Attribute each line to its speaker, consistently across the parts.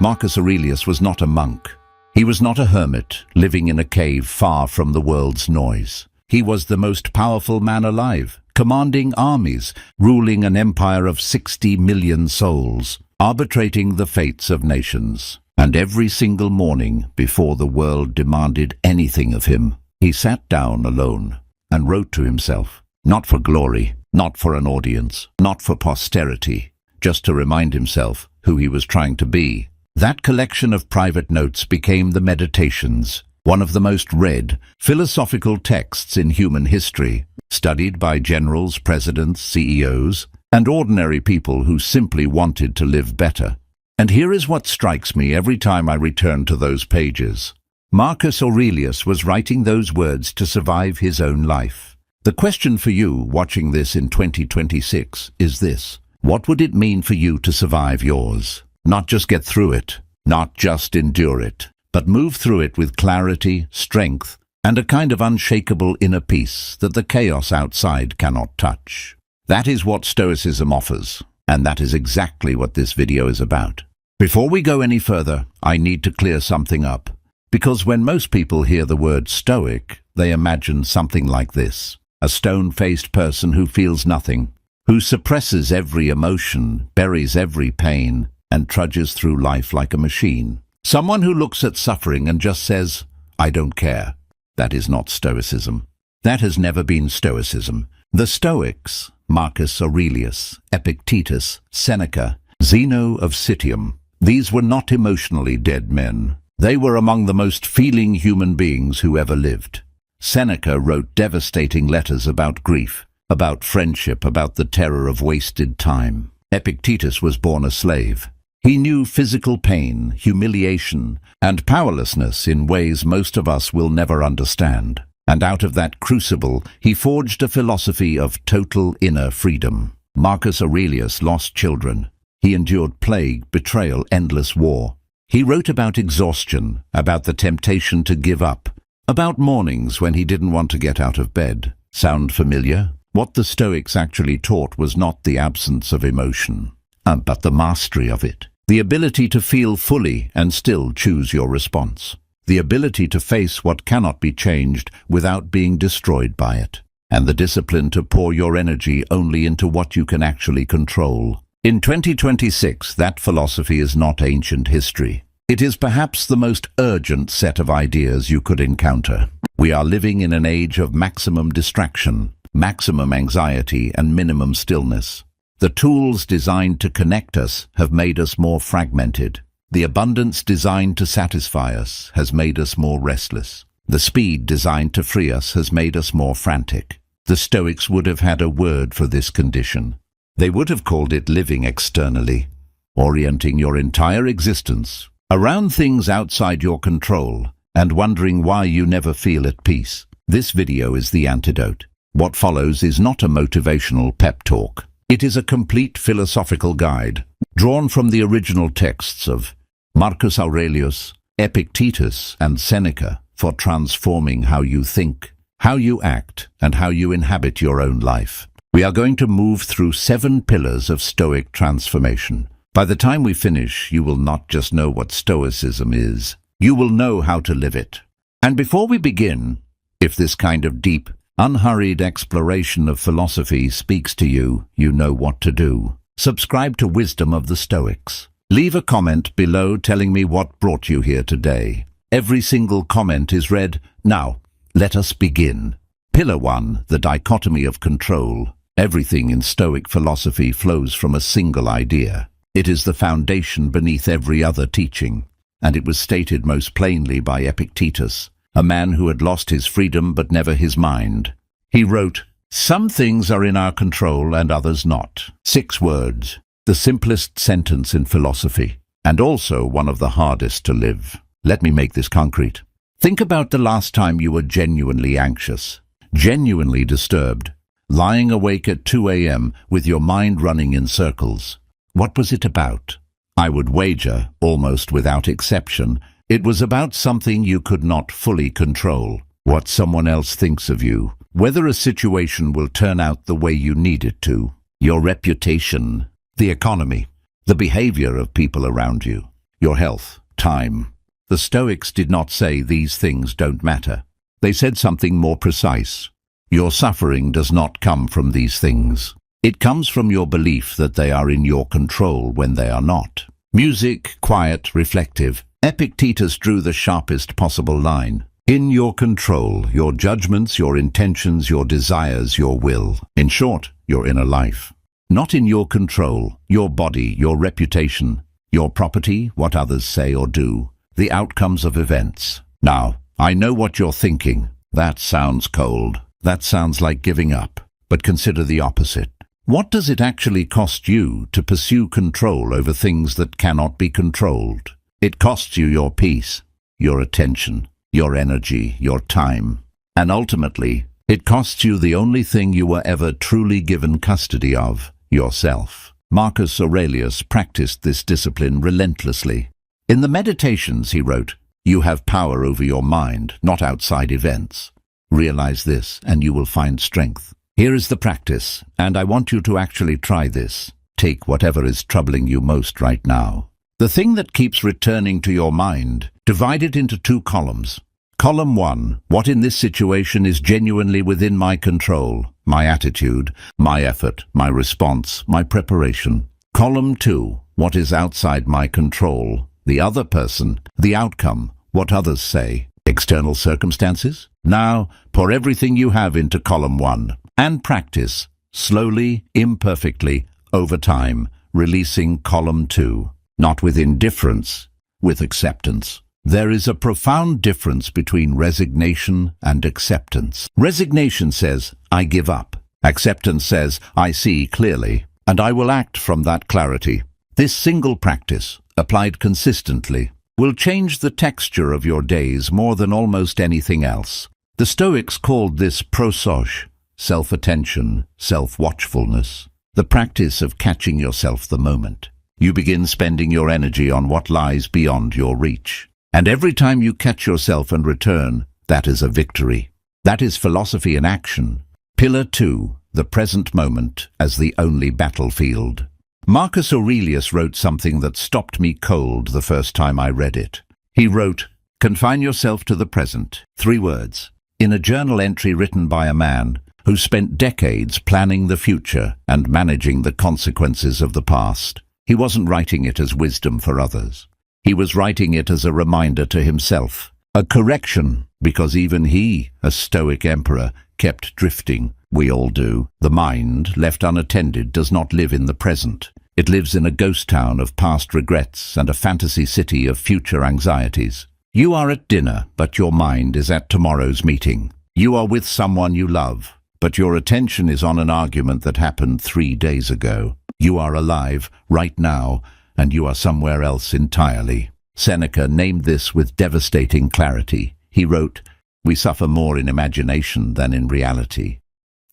Speaker 1: Marcus Aurelius was not a monk. He was not a hermit, living in a cave far from the world's noise. He was the most powerful man alive, commanding armies, ruling an empire of 60 million souls, arbitrating the fates of nations. And every single morning, before the world demanded anything of him, he sat down alone and wrote to himself, not for glory, not for an audience, not for posterity, just to remind himself who he was trying to be. That collection of private notes became the Meditations, one of the most read philosophical texts in human history, studied by generals, presidents, CEOs, and ordinary people who simply wanted to live better. And here is what strikes me every time I return to those pages. Marcus Aurelius was writing those words to survive his own life. The question for you watching this in 2026 is this: what would it mean for you to survive yours? Not just get through it, not just endure it, but move through it with clarity, strength, and a kind of unshakable inner peace that the chaos outside cannot touch. That is what Stoicism offers, and that is exactly what this video is about. Before we go any further, I need to clear something up, because when most people hear the word Stoic, they imagine something like this: a stone-faced person who feels nothing, who suppresses every emotion, buries every pain, and trudges through life like a machine. Someone who looks at suffering and just says, "I don't care." That is not Stoicism. That has never been Stoicism. The Stoics, Marcus Aurelius, Epictetus, Seneca, Zeno of Citium, these were not emotionally dead men. They were among the most feeling human beings who ever lived. Seneca wrote devastating letters about grief, about friendship, about the terror of wasted time. Epictetus was born a slave. He knew physical pain, humiliation, and powerlessness in ways most of us will never understand. And out of that crucible, he forged a philosophy of total inner freedom. Marcus Aurelius lost children. He endured plague, betrayal, endless war. He wrote about exhaustion, about the temptation to give up, about mornings when he didn't want to get out of bed. Sound familiar? What the Stoics actually taught was not the absence of emotion, but the mastery of it. The ability to feel fully and still choose your response. The ability to face what cannot be changed without being destroyed by it. And the discipline to pour your energy only into what you can actually control. In 2026, that philosophy is not ancient history. It is perhaps the most urgent set of ideas you could encounter. We are living in an age of maximum distraction, maximum anxiety, and minimum stillness. The tools designed to connect us have made us more fragmented. The abundance designed to satisfy us has made us more restless. The speed designed to free us has made us more frantic. The Stoics would have had a word for this condition. They would have called it living externally, orienting your entire existence around things outside your control and wondering why you never feel at peace. This video is the antidote. What follows is not a motivational pep talk. It is a complete philosophical guide, drawn from the original texts of Marcus Aurelius, Epictetus, and Seneca for transforming how you think, how you act, and how you inhabit your own life. We are going to move through 7 pillars of Stoic transformation. By the time we finish, you will not just know what Stoicism is, you will know how to live it. And before we begin, if this kind of deep, unhurried exploration of philosophy speaks to you, you know what to do. Subscribe to Wisdom of the Stoics. Leave a comment below telling me what brought you here today. Every single comment is read. Now, let us begin. Pillar 1, the dichotomy of control. Everything in Stoic philosophy flows from a single idea. It is the foundation beneath every other teaching, and it was stated most plainly by Epictetus, a man who had lost his freedom but never his mind. He wrote, "Some things are in our control and others not." 6 words, the simplest sentence in philosophy, and also one of the hardest to live. Let me make this concrete. Think about the last time you were genuinely anxious, genuinely disturbed, lying awake at 2 a.m. with your mind running in circles. What was it about? I would wager, almost without exception, it was about something you could not fully control. What someone else thinks of you, whether a situation will turn out the way you need it to, your reputation, the economy, the behavior of people around you. your health, time. The Stoics did not say these things don't matter. They said something more precise. Your suffering does not come from these things. It comes from your belief that they are in your control when they are not. Music, quiet, reflective. Epictetus drew the sharpest possible line. In your control, your judgments, your intentions, your desires, your will. In short, your inner life. Not in your control, your body, your reputation, your property, what others say or do, the outcomes of events. Now, I know what you're thinking. That sounds cold. That sounds like giving up. But consider the opposite. What does it actually cost you to pursue control over things that cannot be controlled? It costs you your peace, your attention, your energy, your time. And ultimately, it costs you the only thing you were ever truly given custody of, yourself. Marcus Aurelius practiced this discipline relentlessly. In the Meditations, he wrote, "You have power over your mind, not outside events. Realize this, and you will find strength." Here is the practice, and I want you to actually try this. Take whatever is troubling you most right now. The thing that keeps returning to your mind, divide it into 2 columns. Column 1, what in this situation is genuinely within my control, my attitude, my effort, my response, my preparation. Column 2, what is outside my control, the other person, the outcome, what others say, external circumstances. Now, pour everything you have into column 1 and practice, slowly, imperfectly, over time, releasing column 2. Not with indifference, with acceptance. There is a profound difference between resignation and acceptance. Resignation says, I give up. Acceptance says, I see clearly, and I will act from that clarity. This single practice, applied consistently, will change the texture of your days more than almost anything else. The Stoics called this prosoj, self-attention, self-watchfulness, the practice of catching yourself the moment. You begin spending your energy on what lies beyond your reach. And every time you catch yourself and return, that is a victory. That is philosophy in action. Pillar 2, the present moment as the only battlefield. Marcus Aurelius wrote something that stopped me cold the first time I read it. He wrote, "Confine yourself to the present." 3 words. In a journal entry written by a man who spent decades planning the future and managing the consequences of the past. He wasn't writing it as wisdom for others. He was writing it as a reminder to himself, a correction, because even he, a Stoic emperor, kept drifting. We all do. The mind, left unattended, does not live in the present. It lives in a ghost town of past regrets and a fantasy city of future anxieties. You are at dinner, but your mind is at tomorrow's meeting. You are with someone you love, but your attention is on an argument that happened 3 days ago. You are alive right now, and you are somewhere else entirely. Seneca named this with devastating clarity. He wrote, "We suffer more in imagination than in reality."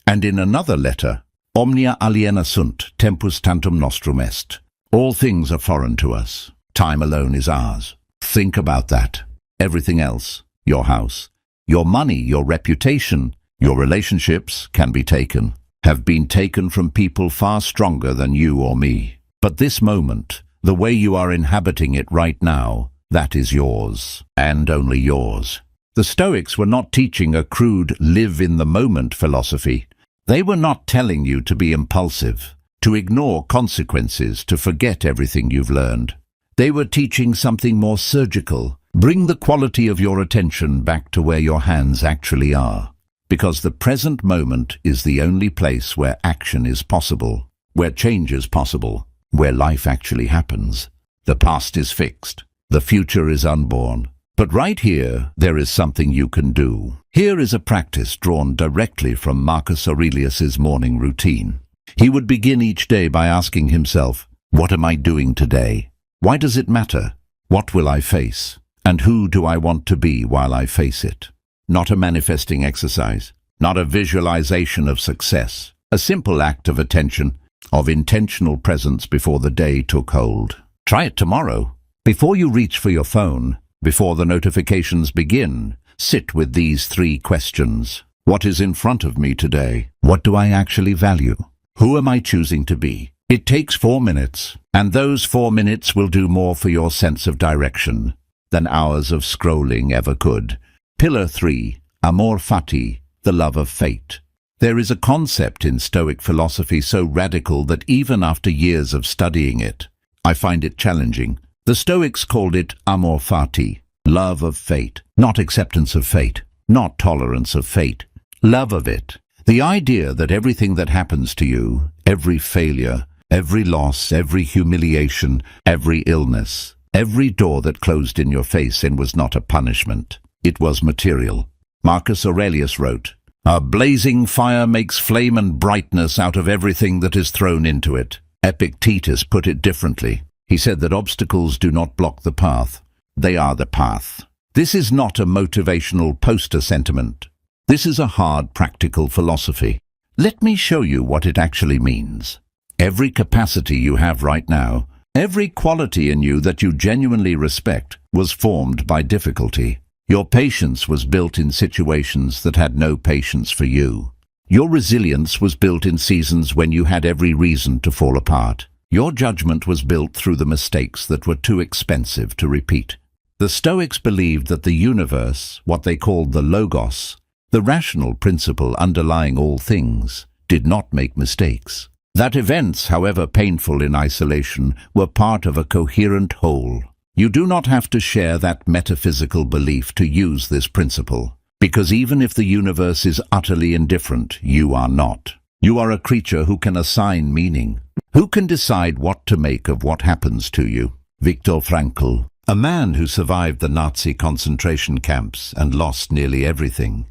Speaker 1: And in another letter, "Omnia aliena sunt, tempus tantum nostrum est." All things are foreign to us. Time alone is ours. Think about that. Everything else, your house, your money, your reputation, your relationships can be taken, have been taken from people far stronger than you or me. But this moment, the way you are inhabiting it right now, that is yours, and only yours. The Stoics were not teaching a crude live-in-the-moment philosophy. They were not telling you to be impulsive, to ignore consequences, to forget everything you've learned. They were teaching something more surgical. Bring the quality of your attention back to where your hands actually are. Because the present moment is the only place where action is possible, where change is possible, where life actually happens. The past is fixed. The future is unborn. But right here, there is something you can do. Here is a practice drawn directly from Marcus Aurelius's morning routine. He would begin each day by asking himself, what am I doing today? Why does it matter? What will I face? And who do I want to be while I face it? Not a manifesting exercise, not a visualization of success, a simple act of attention, of intentional presence before the day took hold. Try it tomorrow. Before you reach for your phone, before the notifications begin, sit with these 3 questions. What is in front of me today? What do I actually value? Who am I choosing to be? It takes 4 minutes, and those 4 minutes will do more for your sense of direction than hours of scrolling ever could. Pillar 3. Amor fati, the love of fate. There is a concept in Stoic philosophy so radical that even after years of studying it, I find it challenging. The Stoics called it amor fati, love of fate, not acceptance of fate, not tolerance of fate, love of it. The idea that everything that happens to you, every failure, every loss, every humiliation, every illness, every door that closed in your face and was not a punishment, it was material. Marcus Aurelius wrote, "A blazing fire makes flame and brightness out of everything that is thrown into it." Epictetus put it differently. He said that obstacles do not block the path, they are the path. This is not a motivational poster sentiment. This is a hard, practical philosophy. Let me show you what it actually means. Every capacity you have right now, every quality in you that you genuinely respect, was formed by difficulty. Your patience was built in situations that had no patience for you. Your resilience was built in seasons when you had every reason to fall apart. Your judgment was built through the mistakes that were too expensive to repeat. The Stoics believed that the universe, what they called the logos, the rational principle underlying all things, did not make mistakes. That events, however painful in isolation, were part of a coherent whole. You do not have to share that metaphysical belief to use this principle, because even if the universe is utterly indifferent, you are not. You are a creature who can assign meaning, who can decide what to make of what happens to you. Viktor Frankl, a man who survived the Nazi concentration camps and lost nearly everything,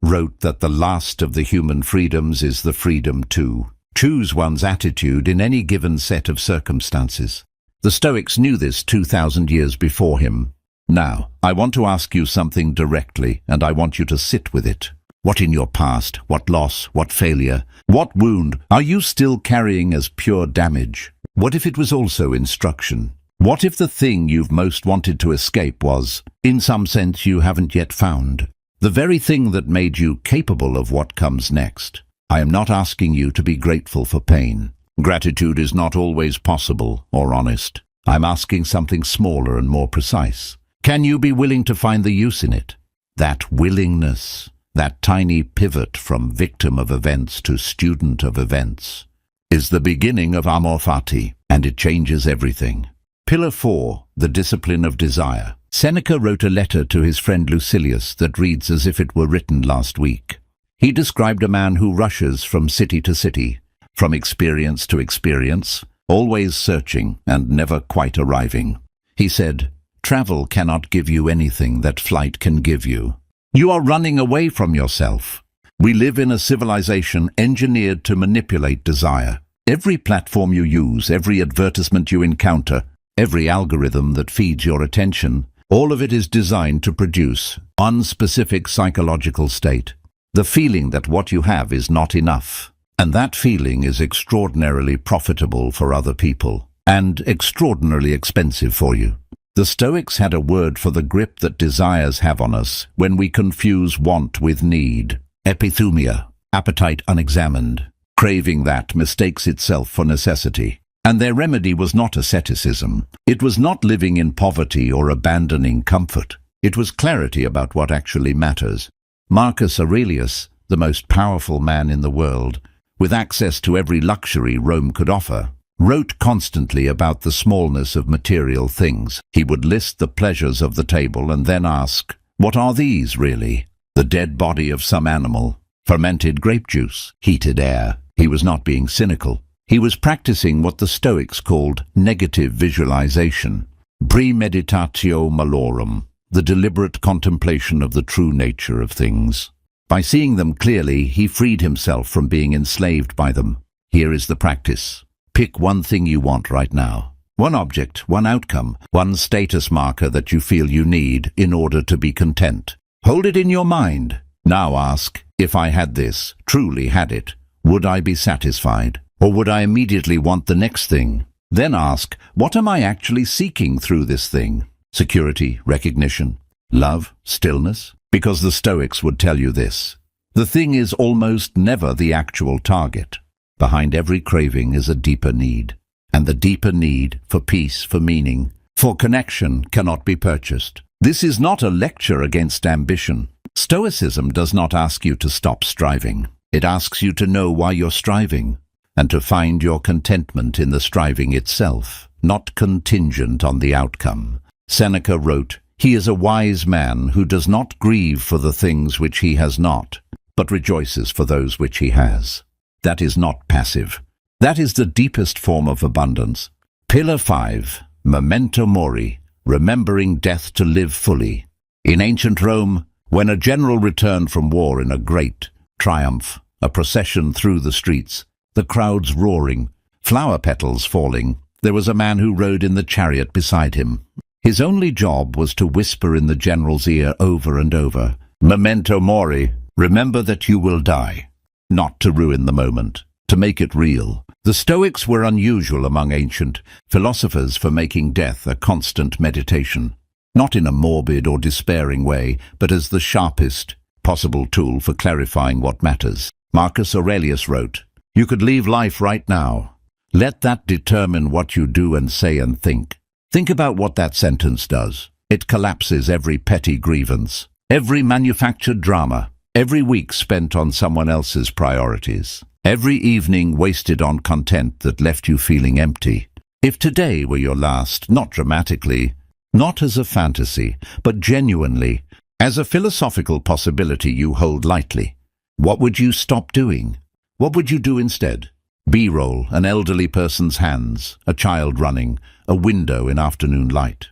Speaker 1: wrote that the last of the human freedoms is the freedom to choose one's attitude in any given set of circumstances. The Stoics knew this 2,000 years before him. Now, I want to ask you something directly, and I want you to sit with it. What in your past, what loss, what failure, what wound are you still carrying as pure damage? What if it was also instruction? What if the thing you've most wanted to escape was, in some sense, you haven't yet found? The very thing that made you capable of what comes next. I am not asking you to be grateful for pain. Gratitude is not always possible or honest. I'm asking something smaller and more precise. Can you be willing to find the use in it? That willingness, that tiny pivot from victim of events to student of events, is the beginning of amor fati, and it changes everything. Pillar 4, the discipline of desire. Seneca wrote a letter to his friend Lucilius that reads as if it were written last week. He described a man who rushes from city to city, from experience to experience, always searching and never quite arriving. He said, "Travel cannot give you anything that flight can give you. You are running away from yourself." We live in a civilization engineered to manipulate desire. Every platform you use, every advertisement you encounter, every algorithm that feeds your attention, all of it is designed to produce one specific psychological state. The feeling that what you have is not enough. And that feeling is extraordinarily profitable for other people, and extraordinarily expensive for you. The Stoics had a word for the grip that desires have on us when we confuse want with need. Epithumia, appetite unexamined. Craving that mistakes itself for necessity. And their remedy was not asceticism. It was not living in poverty or abandoning comfort. It was clarity about what actually matters. Marcus Aurelius, the most powerful man in the world, with access to every luxury Rome could offer, wrote constantly about the smallness of material things. He would list the pleasures of the table and then ask, "What are these, really? The dead body of some animal, fermented grape juice, heated air." He was not being cynical. He was practicing what the Stoics called negative visualization, premeditatio malorum, the deliberate contemplation of the true nature of things. By seeing them clearly, he freed himself from being enslaved by them. Here is the practice. Pick one thing you want right now. One object, one outcome, one status marker that you feel you need in order to be content. Hold it in your mind. Now ask, if I had this, truly had it, would I be satisfied? Or would I immediately want the next thing? Then ask, what am I actually seeking through this thing? Security, recognition, love, stillness? Because the Stoics would tell you this. The thing is almost never the actual target. Behind every craving is a deeper need. And the deeper need for peace, for meaning, for connection cannot be purchased. This is not a lecture against ambition. Stoicism does not ask you to stop striving. It asks you to know why you're striving, and to find your contentment in the striving itself, not contingent on the outcome. Seneca wrote, "He is a wise man who does not grieve for the things which he has not, but rejoices for those which he has." That is not passive. That is the deepest form of abundance. Pillar 5, memento mori, remembering death to live fully. In ancient Rome, when a general returned from war in a great triumph, a procession through the streets, the crowds roaring, flower petals falling, there was a man who rode in the chariot beside him. His only job was to whisper in the general's ear over and over, "Memento mori, remember that you will die." Not to ruin the moment, to make it real. The Stoics were unusual among ancient philosophers for making death a constant meditation, not in a morbid or despairing way, but as the sharpest possible tool for clarifying what matters. Marcus Aurelius wrote, "You could leave life right now. Let that determine what you do and say and think." Think about what that sentence does. It collapses every petty grievance, every manufactured drama, every week spent on someone else's priorities, every evening wasted on content that left you feeling empty. If today were your last, not dramatically, not as a fantasy, but genuinely, as a philosophical possibility you hold lightly, what would you stop doing? What would you do instead? B-roll, an elderly person's hands, a child running, a window in afternoon light.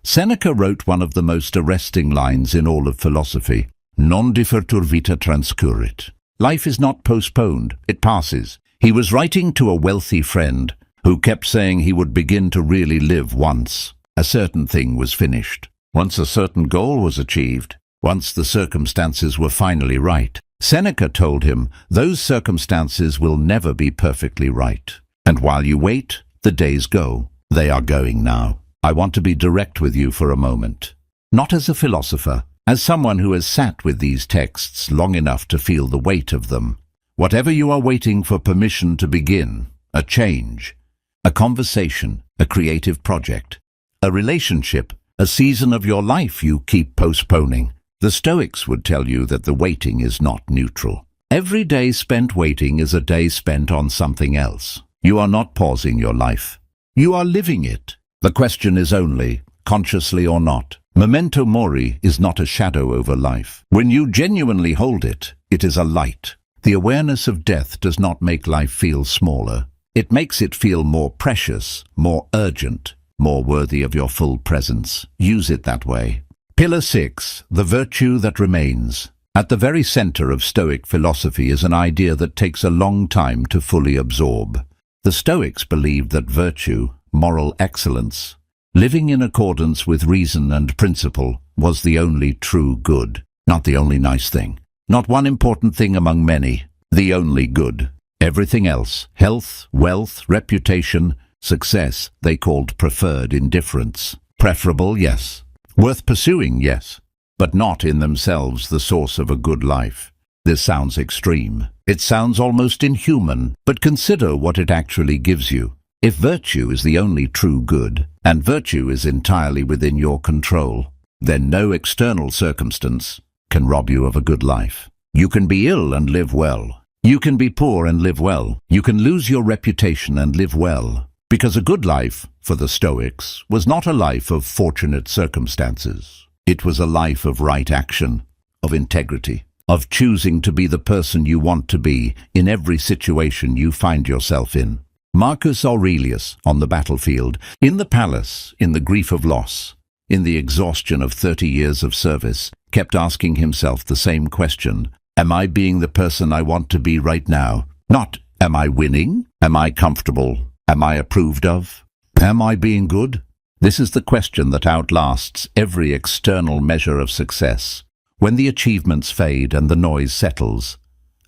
Speaker 1: Seneca wrote one of the most arresting lines in all of philosophy, "Non defertur vita transcurrit." Life is not postponed, it passes. He was writing to a wealthy friend who kept saying he would begin to really live once a certain thing was finished, once a certain goal was achieved, once the circumstances were finally right. Seneca told him, those circumstances will never be perfectly right. And while you wait, the days go. They are going now. I want to be direct with you for a moment. Not as a philosopher, as someone who has sat with these texts long enough to feel the weight of them. Whatever you are waiting for permission to begin, a change, a conversation, a creative project, a relationship, a season of your life you keep postponing, the Stoics would tell you that the waiting is not neutral. Every day spent waiting is a day spent on something else. You are not pausing your life. You are living it. The question is only, consciously or not. Memento mori is not a shadow over life. When you genuinely hold it, it is a light. The awareness of death does not make life feel smaller. It makes it feel more precious, more urgent, more worthy of your full presence. Use it that way. Pillar 6, the virtue that remains. At the very center of Stoic philosophy is an idea that takes a long time to fully absorb. The Stoics believed that virtue, moral excellence, living in accordance with reason and principle, was the only true good, not the only nice thing, not one important thing among many, the only good. Everything else, health, wealth, reputation, success, they called preferred indifference. Preferable, yes. Worth pursuing, yes, but not in themselves the source of a good life. This sounds extreme. It sounds almost inhuman, but consider what it actually gives you. If virtue is the only true good, and virtue is entirely within your control, then no external circumstance can rob you of a good life. You can be ill and live well. You can be poor and live well. You can lose your reputation and live well. Because a good life, for the Stoics, was not a life of fortunate circumstances. It was a life of right action, of integrity, of choosing to be the person you want to be in every situation you find yourself in. Marcus Aurelius, on the battlefield, in the palace, in the grief of loss, in the exhaustion of 30 years of service, kept asking himself the same question, am I being the person I want to be right now? Not, am I winning? Am I comfortable? Am I approved of? Am I being good? This is the question that outlasts every external measure of success. When the achievements fade and the noise settles,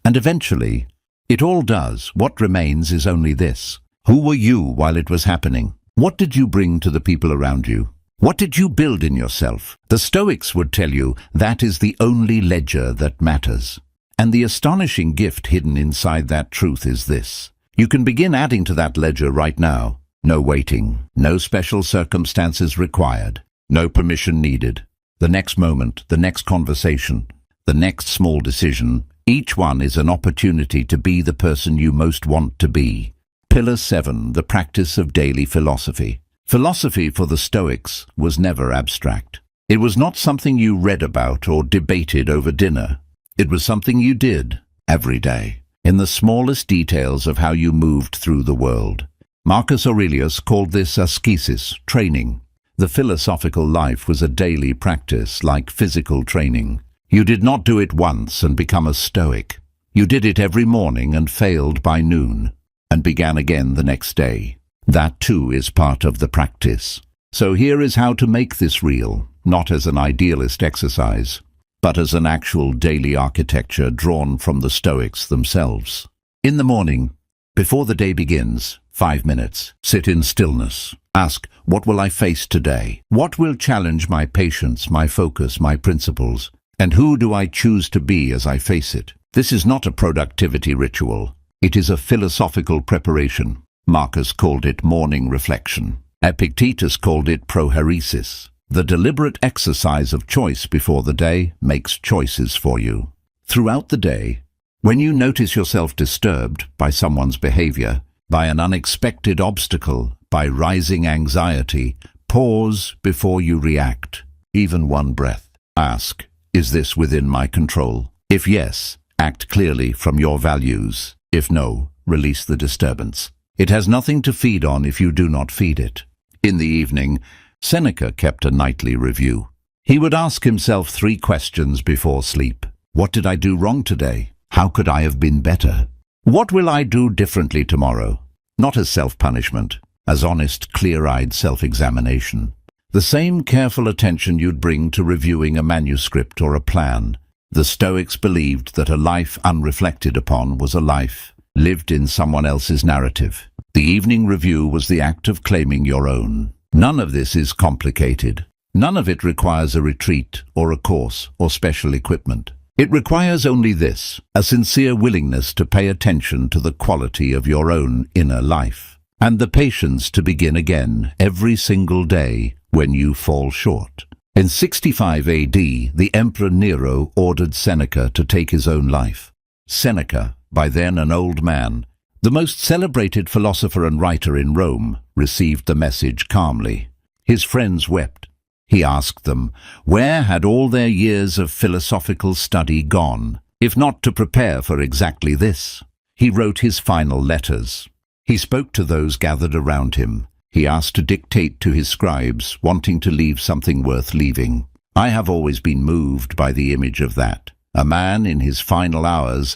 Speaker 1: and eventually, it all does, what remains is only this. Who were you while it was happening? What did you bring to the people around you? What did you build in yourself? The Stoics would tell you that is the only ledger that matters. And the astonishing gift hidden inside that truth is this. You can begin adding to that ledger right now. No waiting, no special circumstances required, no permission needed. The next moment, the next conversation, the next small decision, each one is an opportunity to be the person you most want to be. Pillar 7, the practice of daily philosophy. Philosophy for the Stoics was never abstract. It was not something you read about or debated over dinner. It was something you did every day, in the smallest details of how you moved through the world. Marcus Aurelius called this ascesis, training. The philosophical life was a daily practice, like physical training. You did not do it once and become a Stoic. You did it every morning and failed by noon, and began again the next day. That too is part of the practice. So here is how to make this real, not as an idealist exercise, but as an actual daily architecture drawn from the Stoics themselves. In the morning, before the day begins, 5 minutes, sit in stillness. Ask, what will I face today? What will challenge my patience, my focus, my principles? And who do I choose to be as I face it? This is not a productivity ritual. It is a philosophical preparation. Marcus called it morning reflection. Epictetus called it prohairesis. The deliberate exercise of choice before the day makes choices for you. Throughout the day, when you notice yourself disturbed by someone's behavior, by an unexpected obstacle, by rising anxiety, pause before you react. Even one breath. Ask, is this within my control? If yes, act clearly from your values. If no, release the disturbance. It has nothing to feed on if you do not feed it. In the evening, Seneca kept a nightly review. He would ask himself 3 questions before sleep. What did I do wrong today? How could I have been better? What will I do differently tomorrow? Not as self-punishment, as honest, clear-eyed self-examination. The same careful attention you'd bring to reviewing a manuscript or a plan. The Stoics believed that a life unreflected upon was a life lived in someone else's narrative. The evening review was the act of claiming your own. None of this is complicated. None of it requires a retreat or a course or special equipment. It requires only this, a sincere willingness to pay attention to the quality of your own inner life, and the patience to begin again every single day when you fall short. In 65 AD, the Emperor Nero ordered Seneca to take his own life. Seneca, by then an old man, the most celebrated philosopher and writer in Rome, received the message calmly. His friends wept. He asked them, where had all their years of philosophical study gone, if not to prepare for exactly this? He wrote his final letters. He spoke to those gathered around him. He asked to dictate to his scribes, wanting to leave something worth leaving. I have always been moved by the image of that. A man in his final hours,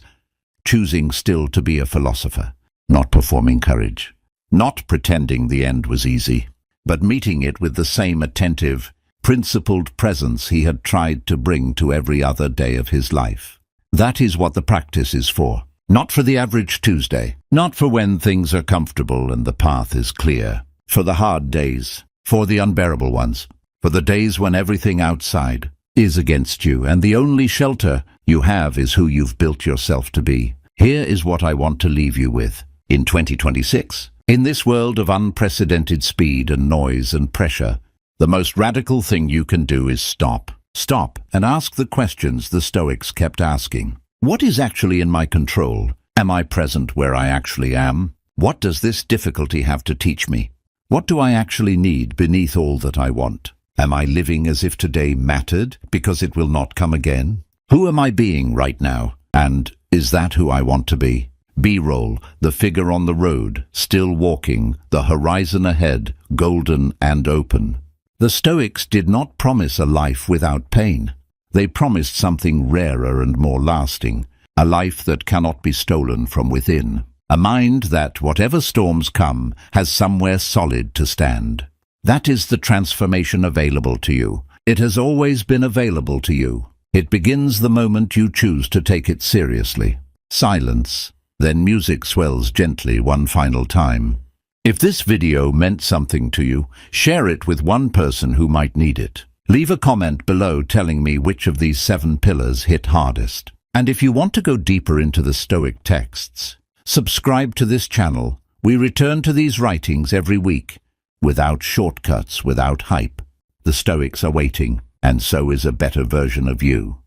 Speaker 1: choosing still to be a philosopher, not performing courage, not pretending the end was easy, but meeting it with the same attentive, principled presence he had tried to bring to every other day of his life. That is what the practice is for. Not for the average Tuesday, not for when things are comfortable and the path is clear. For the hard days, for the unbearable ones, for the days when everything outside is against you and the only shelter you have is who you've built yourself to be. Here is what I want to leave you with. In 2026, in this world of unprecedented speed and noise and pressure, the most radical thing you can do is stop. Stop and ask the questions the Stoics kept asking. What is actually in my control? Am I present where I actually am? What does this difficulty have to teach me? What do I actually need beneath all that I want? Am I living as if today mattered because it will not come again? Who am I being right now? And is that who I want to be? B-roll, the figure on the road, still walking, the horizon ahead, golden and open. The Stoics did not promise a life without pain. They promised something rarer and more lasting, a life that cannot be stolen from within, a mind that, whatever storms come, has somewhere solid to stand. That is the transformation available to you. It has always been available to you. It begins the moment you choose to take it seriously. Silence. Then music swells gently one final time. If this video meant something to you, share it with one person who might need it. Leave a comment below telling me which of these 7 pillars hit hardest. And if you want to go deeper into the Stoic texts, subscribe to this channel. We return to these writings every week, without shortcuts, without hype. The Stoics are waiting, and so is a better version of you.